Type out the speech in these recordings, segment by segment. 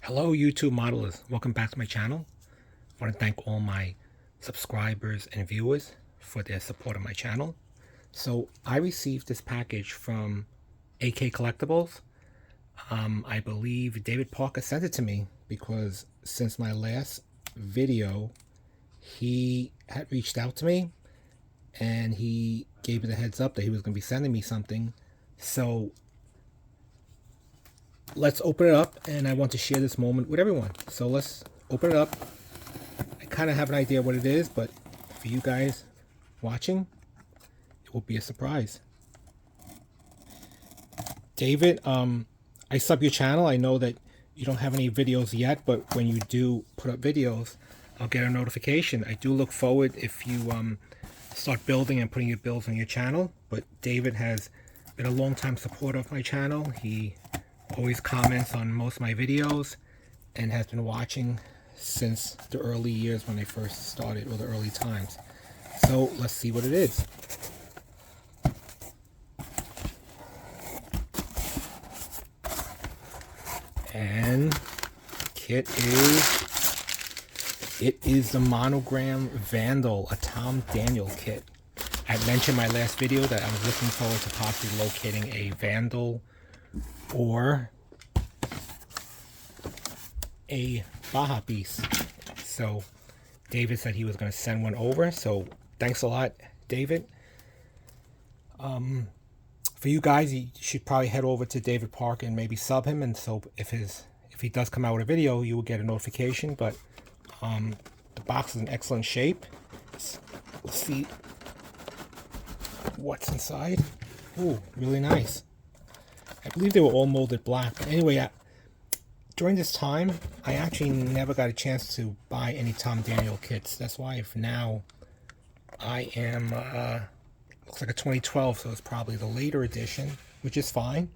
Hello YouTube modelers, welcome back to my channel. I want to thank all my subscribers and viewers for their support of my channel. So I received this package from AK Collectibles. I believe David Parker sent it to me because since my last video he had reached out to me and he gave me the heads up that he was going to be sending me something. So let's open it up, and I want to share this moment with everyone. So let's open it up. I kind of have an idea what it is, but for you guys watching, it will be a surprise. David, I sub your channel. I know that you don't have any videos yet, but when you do put up videos, I'll get a notification. I do look forward if you start building and putting your builds on your channel. But David has been a long-time supporter of my channel. He always comments on most of my videos and has been watching since the early years when I first started, or the early times. So let's see what it is. And kit is the Monogram Vandal, a Tom Daniel kit. I mentioned in my last video that I was looking forward to possibly locating a Vandal or a Baja Beast. So David said he was going to send one over, so thanks a lot, David. For you guys, you should probably head over to David Parker and maybe sub him, and so if he does come out with a video, you will get a notification. But the box is in excellent shape. Let's see what's inside. Ooh, really nice. I believe they were all molded black. But anyway, during this time, I actually never got a chance to buy any Tom Daniel kits. That's why for now, I am, looks like a 2012, so it's probably the later edition, which is fine.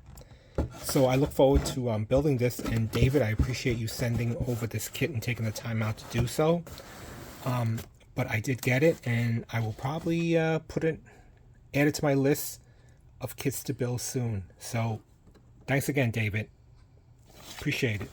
So I look forward to building this. And David, I appreciate you sending over this kit and taking the time out to do so. But I did get it, and I will probably add it to my list of kits to build soon. So thanks again, David. Appreciate it.